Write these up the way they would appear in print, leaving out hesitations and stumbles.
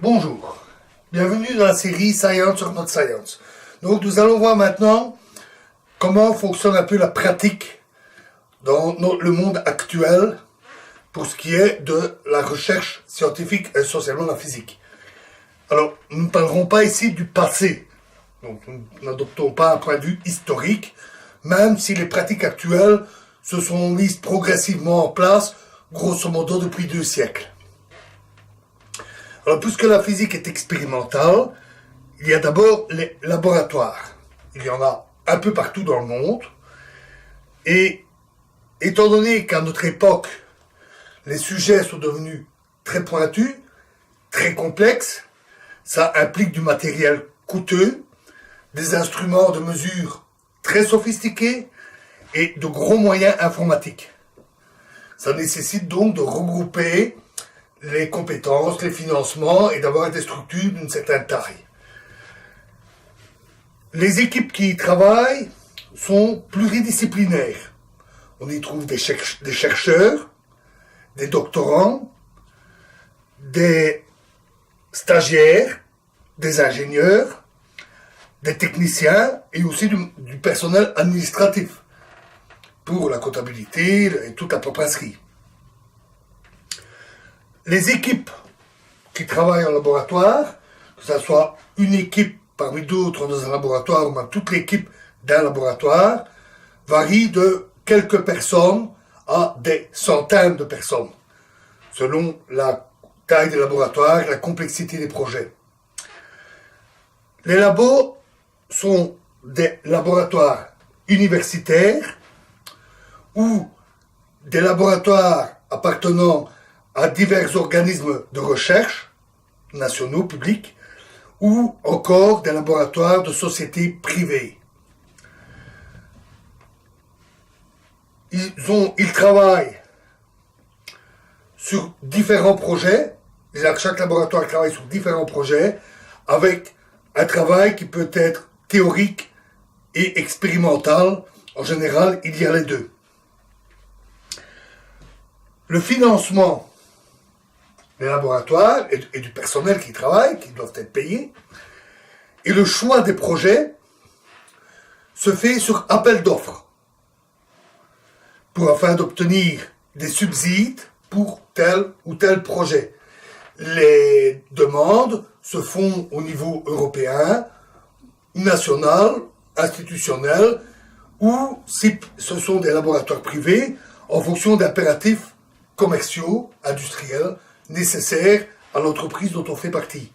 Bonjour, bienvenue dans la série Science sur notre Science. Donc nous allons voir maintenant comment fonctionne un peu la pratique dans le monde actuel pour ce qui est de la recherche scientifique et essentiellement la physique. Alors, nous ne parlerons pas ici du passé, donc nous n'adoptons pas un point de vue historique, même si les pratiques actuelles se sont mises progressivement en place, grosso modo depuis 2 siècles. Alors, puisque la physique est expérimentale, il y a d'abord les laboratoires. Il y en a un peu partout dans le monde. Et étant donné qu'à notre époque, les sujets sont devenus très pointus, très complexes, ça implique du matériel coûteux, des instruments de mesure très sophistiqués et de gros moyens informatiques. Ça nécessite donc de regrouper les compétences, les financements et d'avoir des structures d'une certaine taille. Les équipes qui y travaillent sont pluridisciplinaires. On y trouve des chercheurs, des doctorants, des stagiaires, des ingénieurs, des techniciens et aussi du personnel administratif pour la comptabilité et toute la paperasserie. Les équipes qui travaillent en laboratoire, que ce soit une équipe parmi d'autres dans un laboratoire ou même toute l'équipe d'un laboratoire, varient de quelques personnes à des centaines de personnes, selon la taille des laboratoires et la complexité des projets. Les labos sont des laboratoires universitaires ou des laboratoires appartenant à divers organismes de recherche, nationaux, publics, ou encore des laboratoires de sociétés privées. Ils travaillent sur différents projets, chaque laboratoire travaille sur différents projets, avec un travail qui peut être théorique et expérimental. En général, il y a les deux. Le financement des laboratoires et du personnel qui travaille, qui doivent être payés, et le choix des projets se fait sur appel d'offres, afin d'obtenir des subsides pour tel ou tel projet. Les demandes se font au niveau européen, national, institutionnel, ou si ce sont des laboratoires privés, en fonction d'impératifs commerciaux, industriels, nécessaires à l'entreprise dont on fait partie.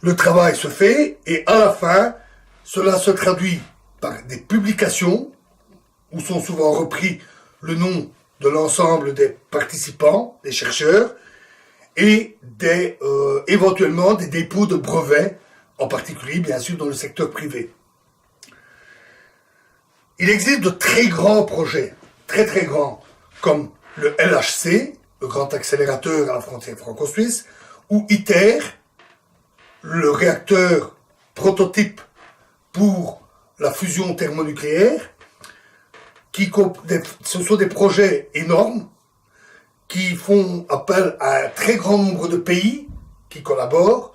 Le travail se fait et à la fin, cela se traduit par des publications où sont souvent repris le nom de l'ensemble des participants, des chercheurs, et éventuellement des dépôts de brevets, en particulier bien sûr dans le secteur privé. Il existe de très grands projets, très très grands, comme le LHC, le grand accélérateur à la frontière franco-suisse, ou ITER, le réacteur prototype pour la fusion thermonucléaire, ce sont des projets énormes qui font appel à un très grand nombre de pays qui collaborent,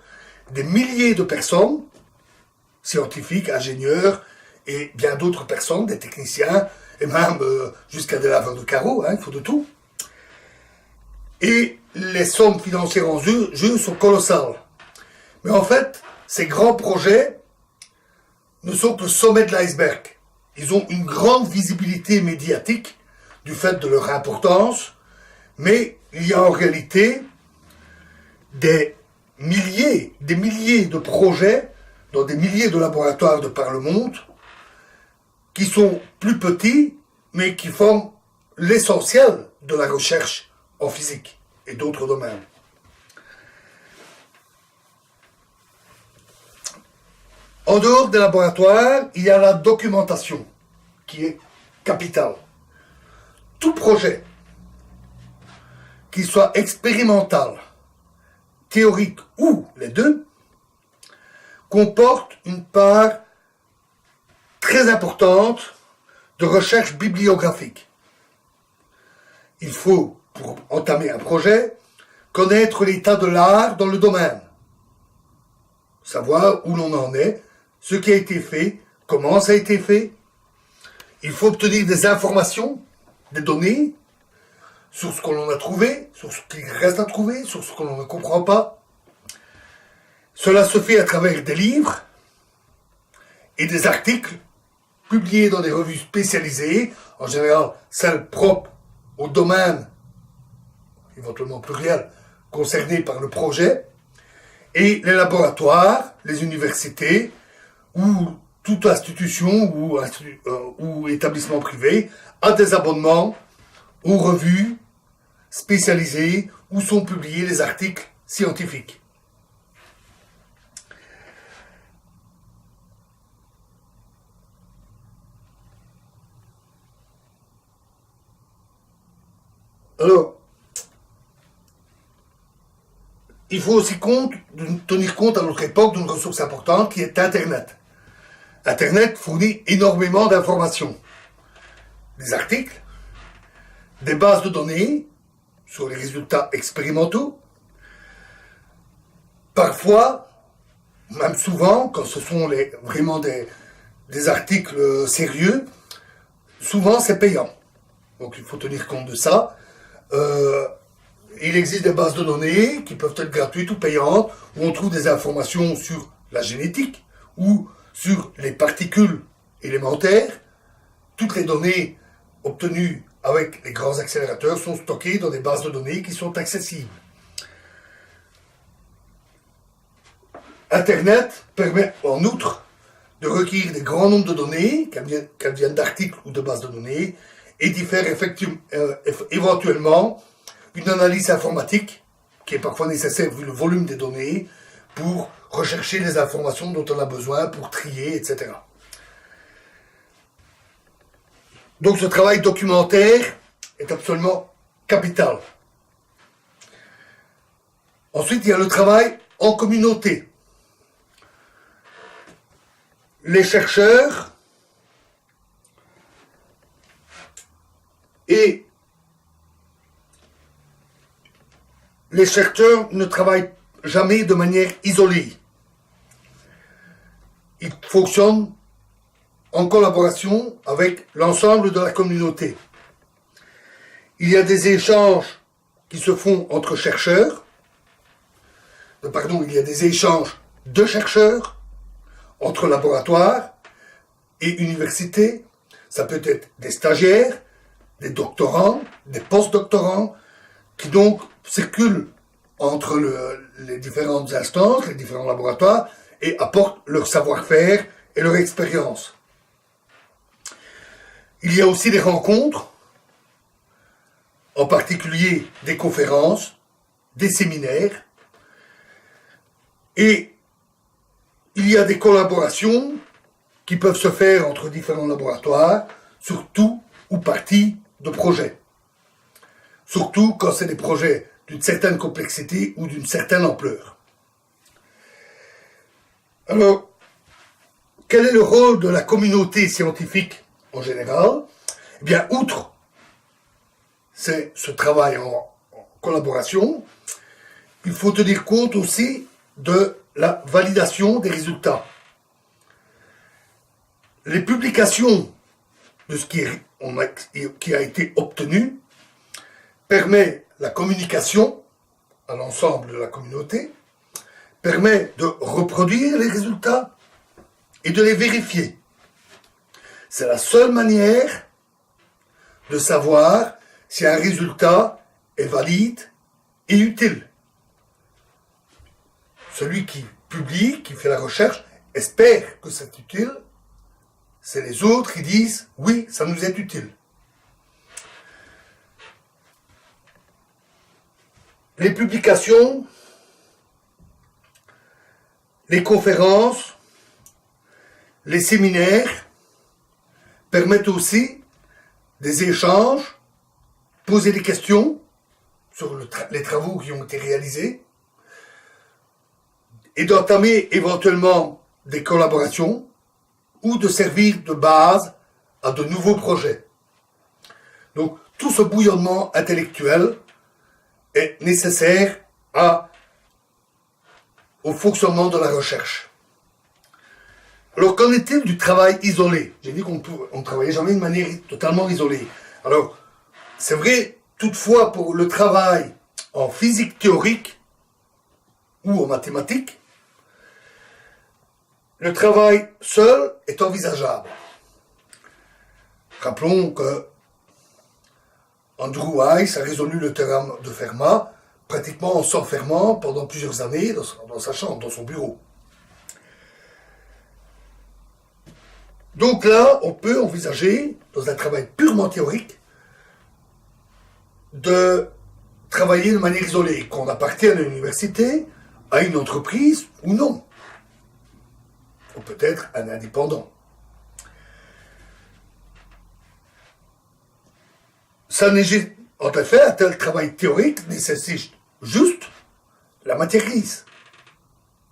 des milliers de personnes, scientifiques, ingénieurs et bien d'autres personnes, des techniciens, et même jusqu'à des laveurs de carreaux, il faut de tout. Et les sommes financières en jeu sont colossales. Mais en fait, ces grands projets ne sont que le sommet de l'iceberg. Ils ont une grande visibilité médiatique du fait de leur importance, mais il y a en réalité des milliers de projets dans des milliers de laboratoires de par le monde qui sont plus petits, mais qui forment l'essentiel de la recherche en physique et d'autres domaines. En dehors des laboratoires, il y a la documentation, qui est capitale. Tout projet, qu'il soit expérimental, théorique ou les deux, comporte une part très importante de recherche bibliographique. Il faut, pour entamer un projet, connaître l'état de l'art dans le domaine, savoir où l'on en est, ce qui a été fait, comment ça a été fait. Il faut obtenir des informations, des données, sur ce que l'on a trouvé, sur ce qu'il reste à trouver, sur ce que l'on ne comprend pas. Cela se fait à travers des livres et des articles publiés dans des revues spécialisées, en général celles propres au domaine, éventuellement pluriel, concerné par le projet, et les laboratoires, les universités, ou toute institution ou établissement privé a des abonnements aux revues spécialisées où sont publiés les articles scientifiques. Alors, il faut aussi tenir compte à notre époque d'une ressource importante qui est Internet. Internet fournit énormément d'informations. Des articles, des bases de données sur les résultats expérimentaux. Parfois, même souvent, quand ce sont vraiment des articles sérieux, souvent c'est payant. Donc il faut tenir compte de ça. Il existe des bases de données qui peuvent être gratuites ou payantes, où on trouve des informations sur la génétique ou sur les particules élémentaires. Toutes les données obtenues avec les grands accélérateurs sont stockées dans des bases de données qui sont accessibles. Internet permet en outre de recueillir des grands nombres de données, qu'elles viennent d'articles ou de bases de données, et d'y faire éventuellement une analyse informatique, qui est parfois nécessaire vu le volume des données, pour rechercher les informations dont on a besoin, pour trier, etc. Donc ce travail documentaire est absolument capital. Ensuite, il y a le travail en communauté. Les chercheurs ne travaillent jamais de manière isolée. Ils fonctionnent en collaboration avec l'ensemble de la communauté. Il y a des échanges qui se font entre chercheurs. Il y a des échanges de chercheurs entre laboratoires et universités. Ça peut être des stagiaires, des doctorants, des post-doctorants, qui donc circulent entre les différentes instances, les différents laboratoires, et apportent leur savoir-faire et leur expérience. Il y a aussi des rencontres, en particulier des conférences, des séminaires, et il y a des collaborations qui peuvent se faire entre différents laboratoires sur tout ou partie de projets. Surtout quand c'est des projets d'une certaine complexité ou d'une certaine ampleur. Alors, quel est le rôle de la communauté scientifique en général? Eh bien, outre ce travail en collaboration, il faut tenir compte aussi de la validation des résultats. Les publications de ce qui a été obtenu permet la communication à l'ensemble de la communauté, permet de reproduire les résultats et de les vérifier. C'est la seule manière de savoir si un résultat est valide et utile. Celui qui publie, qui fait la recherche, espère que c'est utile. C'est les autres qui disent « oui, ça nous est utile ». Les publications, les conférences, les séminaires permettent aussi des échanges, poser des questions sur les travaux qui ont été réalisés et d'entamer éventuellement des collaborations ou de servir de base à de nouveaux projets. Donc tout ce bouillonnement intellectuel est nécessaire au fonctionnement de la recherche. Alors, qu'en est-il du travail isolé? J'ai dit qu'on ne travaillait jamais de manière totalement isolée. Alors, c'est vrai, toutefois, pour le travail en physique théorique ou en mathématiques, le travail seul est envisageable. Rappelons que Andrew Weiss a résolu le théorème de Fermat pratiquement en s'enfermant pendant plusieurs années dans sa chambre, dans son bureau. Donc là, on peut envisager, dans un travail purement théorique, de travailler de manière isolée, qu'on appartienne à l'université, à une entreprise ou non. Ou peut-être un indépendant. En effet, un tel travail théorique nécessite juste la matière grise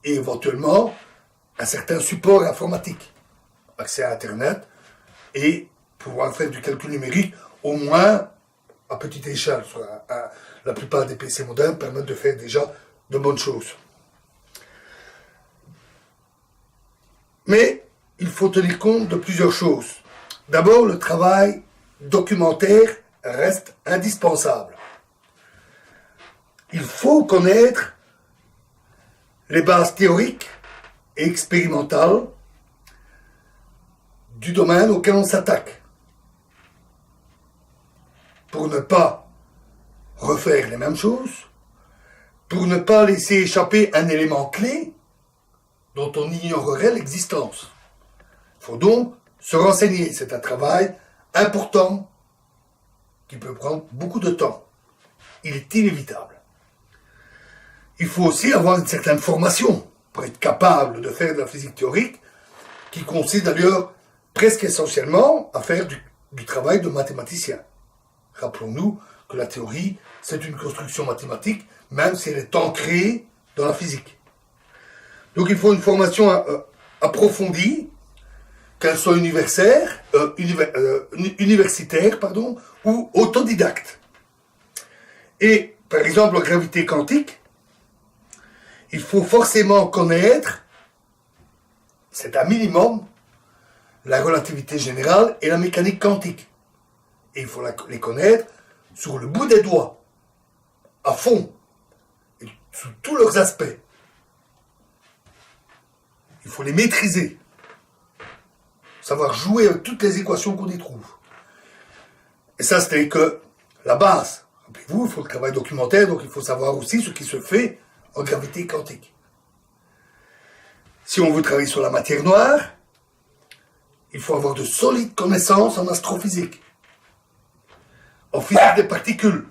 et éventuellement un certain support informatique, accès à Internet et pouvoir faire du calcul numérique au moins à petite échelle. La plupart des PC modernes permettent de faire déjà de bonnes choses. Mais il faut tenir compte de plusieurs choses. D'abord, le travail documentaire reste indispensable. Il faut connaître les bases théoriques et expérimentales du domaine auquel on s'attaque pour ne pas refaire les mêmes choses, pour ne pas laisser échapper un élément clé dont on ignorerait l'existence. Il faut donc se renseigner. C'est un travail important qui peut prendre beaucoup de temps. Il est inévitable. Il faut aussi avoir une certaine formation pour être capable de faire de la physique théorique, qui consiste d'ailleurs presque essentiellement à faire du travail de mathématicien. Rappelons-nous que la théorie, c'est une construction mathématique, même si elle est ancrée dans la physique. Donc il faut une formation approfondie, qu'elle soit universitaire ou autodidacte. Et par exemple, en gravité quantique, il faut forcément connaître, c'est un minimum, la relativité générale et la mécanique quantique. Et il faut les connaître sur le bout des doigts, à fond, et sous tous leurs aspects. Il faut les maîtriser. Savoir jouer avec toutes les équations qu'on y trouve. Et ça, c'était que la base. Rappelez-vous, il faut le travail documentaire, donc il faut savoir aussi ce qui se fait en gravité quantique. Si on veut travailler sur la matière noire, il faut avoir de solides connaissances en astrophysique, en physique des particules.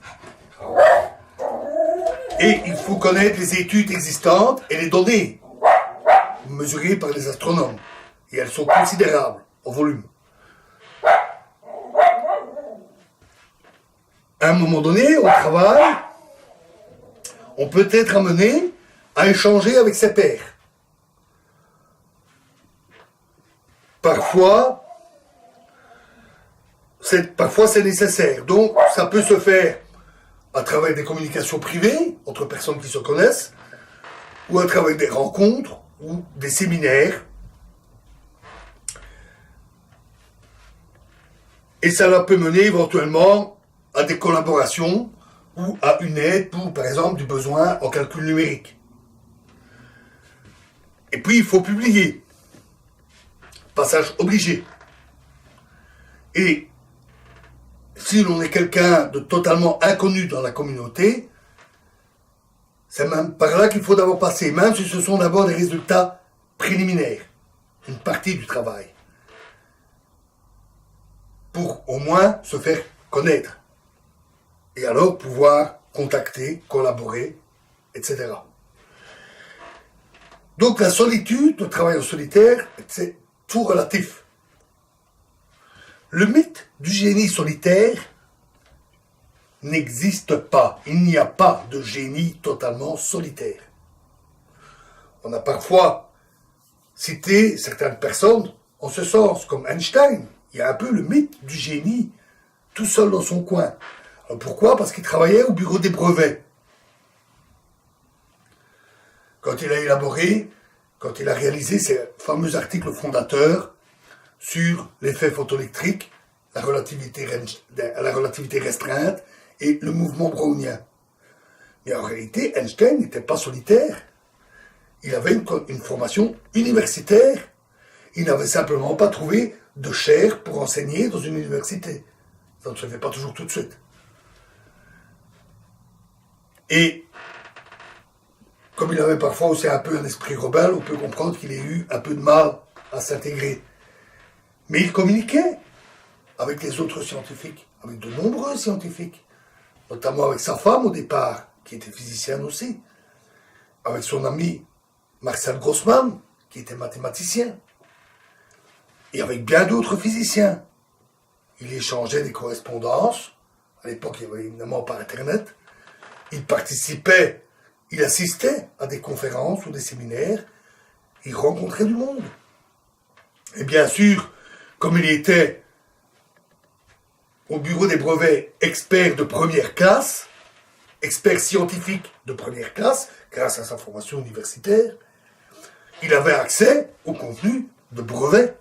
Et il faut connaître les études existantes et les données mesurées par les astronomes. Et elles sont considérables en volume. À un moment donné, au travail, on peut être amené à échanger avec ses pairs. Parfois, c'est nécessaire. Donc, ça peut se faire à travers des communications privées entre personnes qui se connaissent, ou à travers des rencontres ou des séminaires. Et cela peut mener éventuellement à des collaborations ou à une aide pour, par exemple, du besoin en calcul numérique. Et puis, il faut publier. Passage obligé. Et si l'on est quelqu'un de totalement inconnu dans la communauté, c'est même par là qu'il faut d'abord passer, même si ce sont d'abord des résultats préliminaires, une partie du travail, pour au moins se faire connaître, et alors pouvoir contacter, collaborer, etc. Donc la solitude, le travail en solitaire, c'est tout relatif. Le mythe du génie solitaire n'existe pas. Il n'y a pas de génie totalement solitaire. On a parfois cité certaines personnes en ce sens, comme Einstein. Il y a un peu le mythe du génie tout seul dans son coin. Alors pourquoi? Parce qu'il travaillait au bureau des brevets. quand il a élaboré, quand il a réalisé ses fameux articles fondateurs sur l'effet photoélectrique, la relativité restreinte et le mouvement brownien. Mais en réalité, Einstein n'était pas solitaire. Il avait une formation universitaire. Il n'avait simplement pas trouvé de chaire pour enseigner dans une université. Ça ne se fait pas toujours tout de suite. Et comme il avait parfois aussi un peu un esprit rebelle, on peut comprendre qu'il ait eu un peu de mal à s'intégrer. Mais il communiquait avec les autres scientifiques, avec de nombreux scientifiques, notamment avec sa femme au départ, qui était physicienne aussi, avec son ami Marcel Grossmann, qui était mathématicien, et avec bien d'autres physiciens. Il échangeait des correspondances. À l'époque, il n'y avait évidemment pas Internet. Il participait, il assistait à des conférences ou des séminaires. Il rencontrait du monde. Et bien sûr, comme il était au bureau des brevets expert de première classe, expert scientifique de première classe, grâce à sa formation universitaire, il avait accès au contenu de brevets.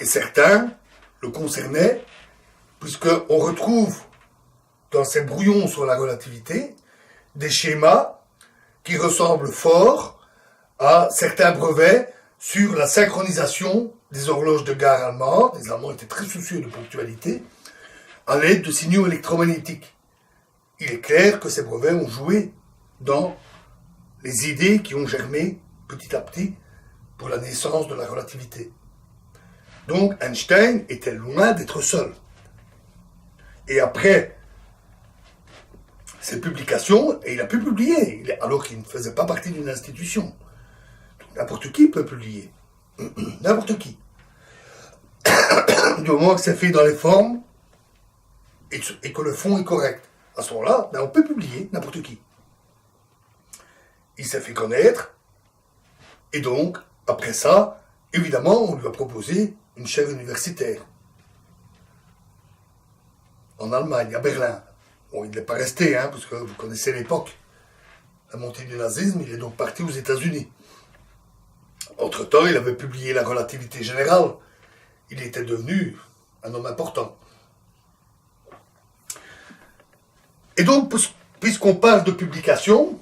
Et certains le concernaient, puisqu'on retrouve dans ces brouillons sur la relativité des schémas qui ressemblent fort à certains brevets sur la synchronisation des horloges de gare allemandes. Les Allemands étaient très soucieux de ponctualité, à l'aide de signaux électromagnétiques. Il est clair que ces brevets ont joué dans les idées qui ont germé petit à petit pour la naissance de la relativité. Donc Einstein était loin d'être seul. Et après ses publications, et il a pu publier, alors qu'il ne faisait pas partie d'une institution. Donc, n'importe qui peut publier. N'importe qui. Du moment que c'est fait dans les formes et que le fond est correct. À ce moment-là, on peut publier n'importe qui. Il s'est fait connaître, et donc, après ça, évidemment, on lui a proposé une chaire universitaire. En Allemagne, à Berlin. Bon, il n'est pas resté, parce que vous connaissez l'époque. La montée du nazisme, il est donc parti aux États-Unis. Entre-temps, il avait publié La relativité générale. Il était devenu un homme important. Et donc, puisqu'on parle de publication,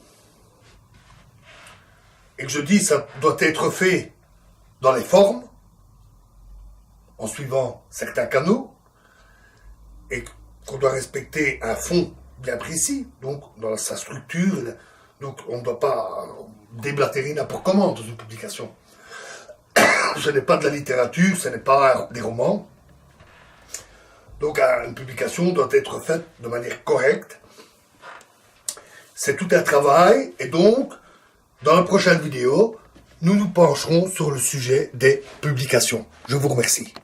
et que je dis ça doit être fait dans les formes, en suivant certains canaux, et qu'on doit respecter un fond bien précis, donc dans sa structure, donc on ne doit pas déblatérer n'importe comment dans une publication. Ce n'est pas de la littérature, ce n'est pas des romans. Donc une publication doit être faite de manière correcte. C'est tout un travail, et donc, dans la prochaine vidéo, nous nous pencherons sur le sujet des publications. Je vous remercie.